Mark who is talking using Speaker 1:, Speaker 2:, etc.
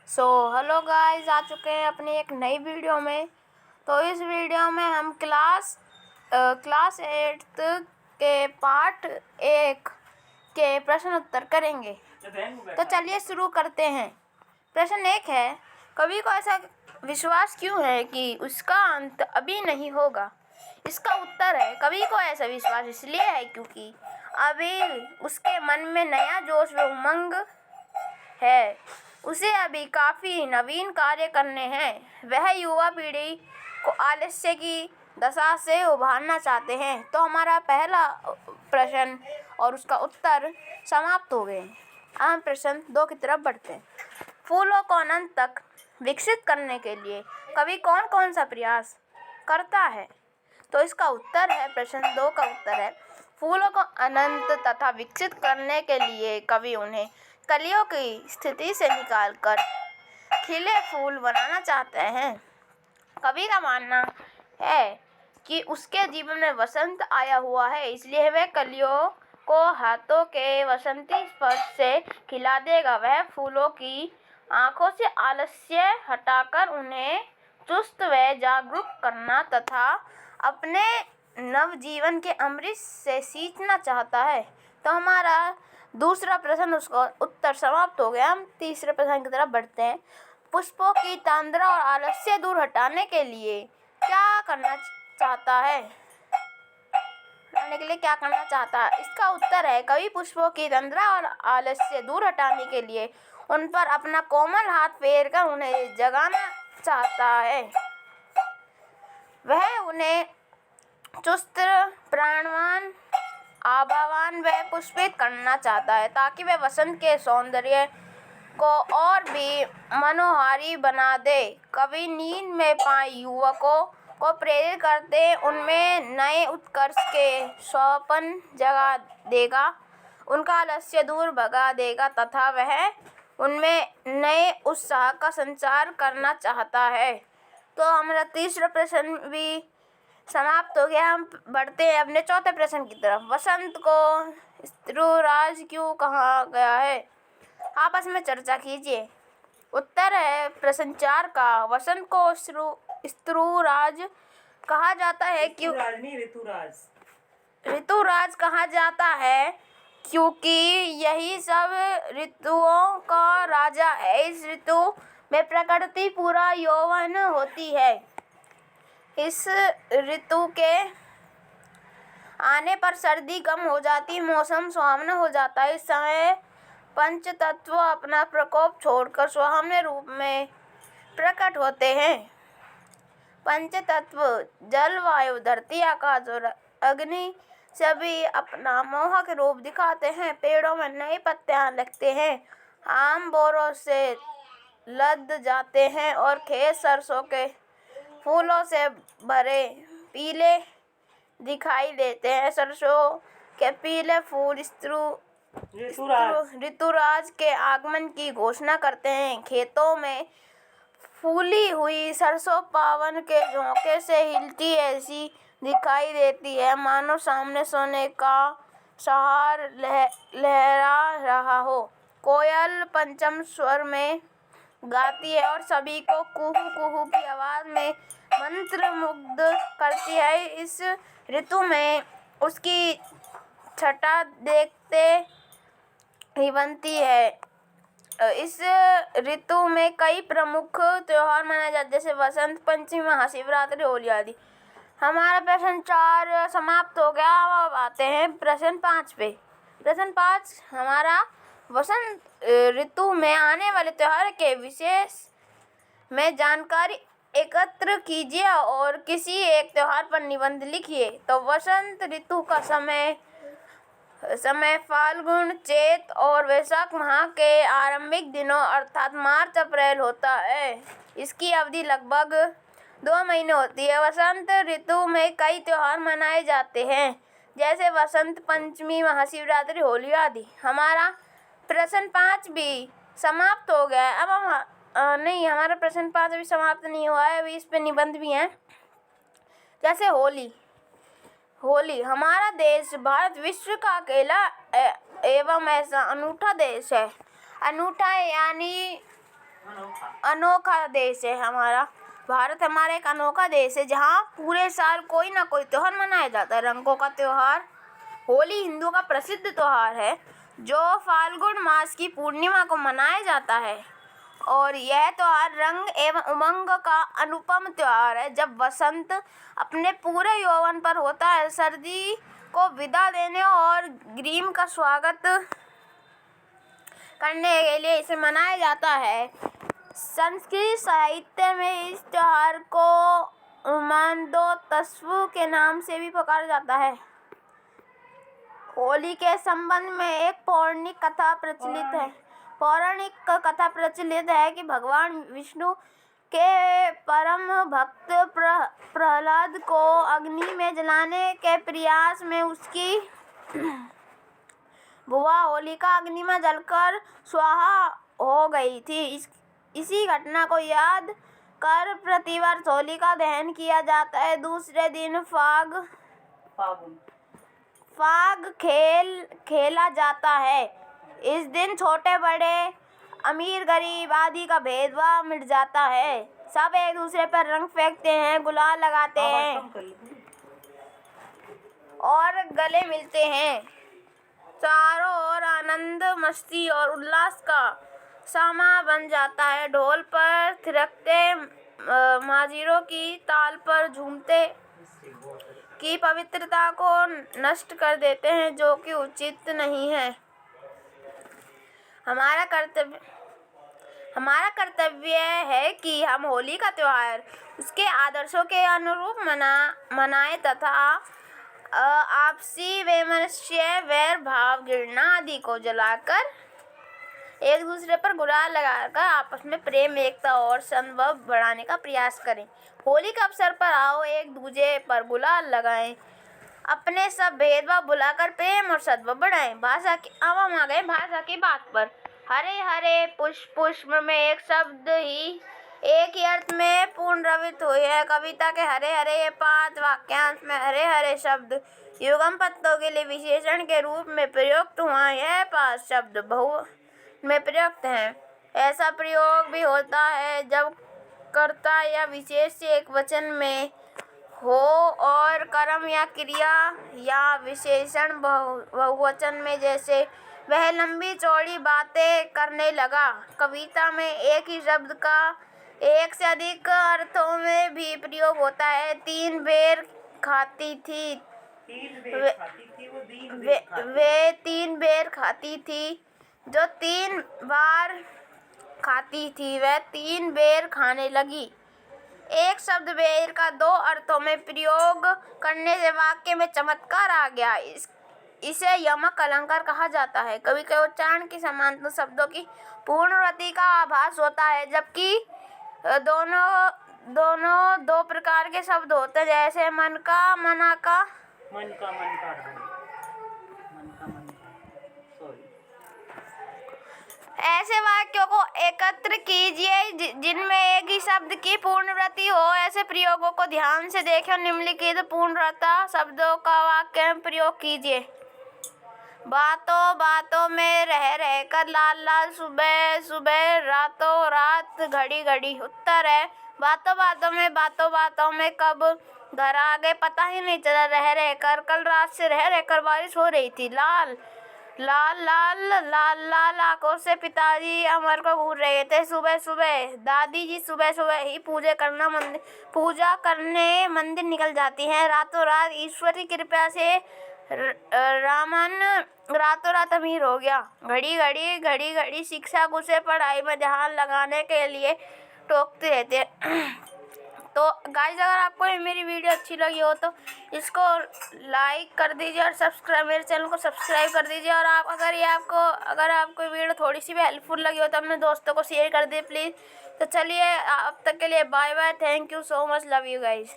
Speaker 1: Hello guys, आ चुके हैं अपनी एक नई वीडियो में। तो इस वीडियो में हम क्लास 8 के पार्ट 1 के प्रश्न उत्तर करेंगे। तो चलिए शुरू करते हैं। प्रश्न 1 है, कवि को ऐसा विश्वास क्यों है कि उसका अंत अभी नहीं होगा? इसका उत्तर है, कवि को ऐसा विश्वास इसलिए है क्योंकि अभी उसके मन में नया जोश व उमंग है। उसे अभी काफी नवीन कार्य करने हैं। वह युवा पीढ़ी को आलस्य की दशा से उभारना चाहते हैं। तो हमारा पहला प्रश्न और उसका उत्तर समाप्त हो गए। अब हम प्रश्न 2 की तरफ बढ़ते हैं। फूलों को अनंत तक विकसित करने के लिए कवि कौन कौन सा प्रयास करता है? तो इसका उत्तर है, प्रश्न 2 का उत्तर है, फूलों को अनंत तथा विकसित करने के लिए कवि उन्हें कलियों की स्थिति से निकालकर खिले फूल बनाना चाहते हैं। कवि का मानना है कि उसके जीवन में वसंत आया हुआ है, इसलिए वह कलियों को हाथों के वसंती स्पर्श से खिला देगा। वह फूलों की आंखों से आलस्य हटाकर उन्हें चुस्त व जागरूक करना तथा अपने नवजीवन के अमृत से सींचना चाहता है। तो हमारा दूसरा प्रश्न, उसका उत्तर समाप्त हो गया। हम तीसरे प्रश्न की तरफ बढ़ते हैं। पुष्पों की तंद्रा और आलस्य दूर हटाने के लिए क्या करना चाहता है? क्या करना चाहता है? इसका उत्तर है, कवि पुष्पों की तंद्रा और आलस्य दूर हटाने के लिए उन पर अपना कोमल हाथ फेरकर उन्हें जगाना चाहता है। वह उन्हें चुस्त, प्राणवान, आभावान व पुष्पित करना चाहता है ताकि वह वसंत के सौंदर्य को और भी मनोहारी बना दे। कवि नींद में पाए युवकों को प्रेरित करते उनमें नए उत्कर्ष के स्वप्न जगा देगा, उनका आलस्य दूर भगा देगा तथा वह उनमें नए उत्साह का संचार करना चाहता है। तो हमारा तीसरा प्रश्न भी समाप्त हो गया। हम बढ़ते हैं अपने चौथे प्रश्न की तरफ। वसंत को ऋतुराज क्यों कहा गया है? आपस में चर्चा कीजिए। उत्तर है प्रश्न 4 का, वसंत को ऋतुराज कहा जाता है क्यों? ऋतुराज कहा जाता है क्योंकि यही सब ऋतुओं का राजा है। इस ऋतु में प्रकृति पूरा यौवन होती है। इस ऋतु के आने पर सर्दी कम हो जाती, मौसम सुहावना हो जाता है। इस समय पंचतत्व अपना प्रकोप छोड़कर सुहावने रूप में प्रकट होते हैं। पंचतत्व जल, वायु, धरती, आकाश और अग्नि सभी अपना मोहक रूप दिखाते हैं। पेड़ों में नए पत्ते लगते हैं, आम बोरों से लद जाते हैं और खेत सरसों के फूलों से भरे पीले दिखाई देते हैं। सरसों के पीले फूल ऋतुराज के आगमन की घोषणा करते हैं। खेतों में फूली हुई सरसों पवन के झोंके से हिलती ऐसी दिखाई देती है मानो सामने सोने का सहार लहरा रहा हो। कोयल पंचम स्वर में गाती है और सभी को कुहू कुहू की आवाज में मंत्रमुग्ध करती है। इस ऋतु में उसकी छटा देखते ही बनती है। इस ऋतु में कई प्रमुख त्योहार मनाए जाते हैं, जैसे वसंत पंचमी, महाशिवरात्रि, होली आदि। हमारा प्रश्न 4 समाप्त हो गया। अब आते हैं प्रश्न 5 पे। प्रश्न 5 हमारा, वसंत ऋतु में आने वाले त्योहार के विशेष में जानकारी एकत्र कीजिए और किसी एक त्योहार पर निबंध लिखिए। तो वसंत ऋतु का समय फाल्गुन, चैत और वैशाख माह के आरंभिक दिनों अर्थात मार्च अप्रैल होता है। इसकी अवधि लगभग 2 महीने होती है। वसंत ऋतु में कई त्योहार मनाए जाते हैं, जैसे वसंत पंचमी, महाशिवरात्रि, होली आदि। हमारा प्रश्न 5 भी समाप्त हो गया है। अब हम हमारा प्रश्न 5 अभी समाप्त नहीं हुआ है, अभी इस पे निबंध भी हैं। जैसे होली हमारा देश भारत विश्व का अकेला एवं ऐसा अनूठा देश है। अनूठा यानी अनोखा देश है हमारा। भारत हमारा एक अनोखा देश है जहाँ पूरे साल कोई ना कोई त्योहार मनाया जाता है। रंगों का त्योहार होली हिंदुओं का प्रसिद्ध त्योहार है जो फाल्गुन मास की पूर्णिमा को मनाया जाता है। और यह त्योहार रंग एवं उमंग का अनुपम त्योहार है। जब वसंत अपने पूरे यौवन पर होता है, सर्दी को विदा देने और ग्रीष्म का स्वागत करने के लिए इसे मनाया जाता है। संस्कृत साहित्य में इस त्योहार को उमादोत्सव के नाम से भी पुकारा जाता है। होली के संबंध में एक पौराणिक कथा प्रचलित है कि भगवान विष्णु के परम भक्त प्रहलाद को अग्नि में जलाने के प्रयास में उसकी बुआ होलिका अग्नि में जलकर स्वाहा हो गई थी। इसी घटना को याद कर प्रतिवर्ष होलिका दहन किया जाता है। दूसरे दिन फाग खेला जाता है। इस दिन छोटे बड़े, अमीर गरीब आदि का भेदभाव मिट जाता है। सब एक दूसरे पर रंग फेंकते हैं, गुलाल लगाते हैं और गले मिलते हैं। चारों ओर आनंद, मस्ती और उल्लास का समा बन जाता है। ढोल पर थिरकते, माजीरों की ताल पर झूमते की पवित्रता को नष्ट कर देते हैं, जो कि उचित नहीं है। हमारा कर्तव्य है कि हम होली का त्योहार उसके आदर्शों के अनुरूप मनाएं तथा आपसी वैमनस्य, वैर भाव, घृणा आदि को जलाकर एक दूसरे पर गुलाल लगाकर आपस में प्रेम, एकता और सद्भाव बढ़ाने का प्रयास करें। होली के अवसर पर आओ एक दूसरे पर गुलाल लगाएं, अपने सब भेदभाव भुलाकर प्रेम और सद्भाव बढ़ाएं। भाषा की बात पर हरे हरे पुष्प में एक शब्द ही एक ही अर्थ में पुनरावृत्त हुई है। कविता के हरे हरे पात वाक्यांश में हरे हरे शब्द युगम पत्तों के लिए विशेषण के रूप में प्रयुक्त हुआ। यह पात शब्द बहु में प्रयुक्त है। ऐसा प्रयोग भी होता है जब कर्ता या विशेष एक वचन में हो और कर्म या क्रिया या विशेषण बहुवचन में, जैसे वह लंबी चौड़ी बातें करने लगा। कविता में एक ही शब्द का एक से अधिक अर्थों में भी प्रयोग होता है। 3 बेर खाती थी, वे 3 बेर खाती थी। जो 3 बार खाती थी वह 3 बेर खाने लगी। एक शब्द बेर का 2 अर्थों में प्रयोग करने से वाक्य में चमत्कार आ गया। इसे यमक अलंकार कहा जाता है। कवि के उच्चारण की समानता शब्दों की पूर्णवृत्ति का आभास होता है, जबकि दोनों 2 प्रकार के शब्द होते हैं, जैसे मन का ऐसे वाक्यों को एकत्र कीजिए जिनमें एक ही शब्द की पुनरावृत्ति हो। ऐसे प्रयोगों को ध्यान से देखें और निम्नलिखित पुनरावृत्त शब्दों का वाक्य में प्रयोग कीजिए। बातों बातों में रह रहकर, लाल लाल सुबह सुबह, रातों रात, घड़ी घड़ी। उत्तर है बातों बातों में कब घर आ गए पता ही नहीं चला। रह रहकर, कल रात से रह रहकर बारिश हो रही थी। लाल लाल आंखों से पिताजी अमर को घूर रहे थे। सुबह सुबह दादी जी सुबह सुबह ही पूजा करने मंदिर निकल जाती हैं। रातों रात ईश्वर की कृपा से रामन रातों रात अमीर हो गया। घड़ी घड़ी शिक्षक उसे पढ़ाई में ध्यान लगाने के लिए टोकते रहते। तो गाइस, अगर आपको मेरी वीडियो अच्छी लगी हो तो इसको लाइक कर दीजिए और मेरे चैनल को सब्सक्राइब कर दीजिए। और अगर आपको वीडियो थोड़ी सी भी हेल्पफुल लगी हो तो अपने दोस्तों को शेयर कर दीजिए प्लीज़। तो चलिए, अब तक के लिए bye bye. Thank you so much. Love you guys.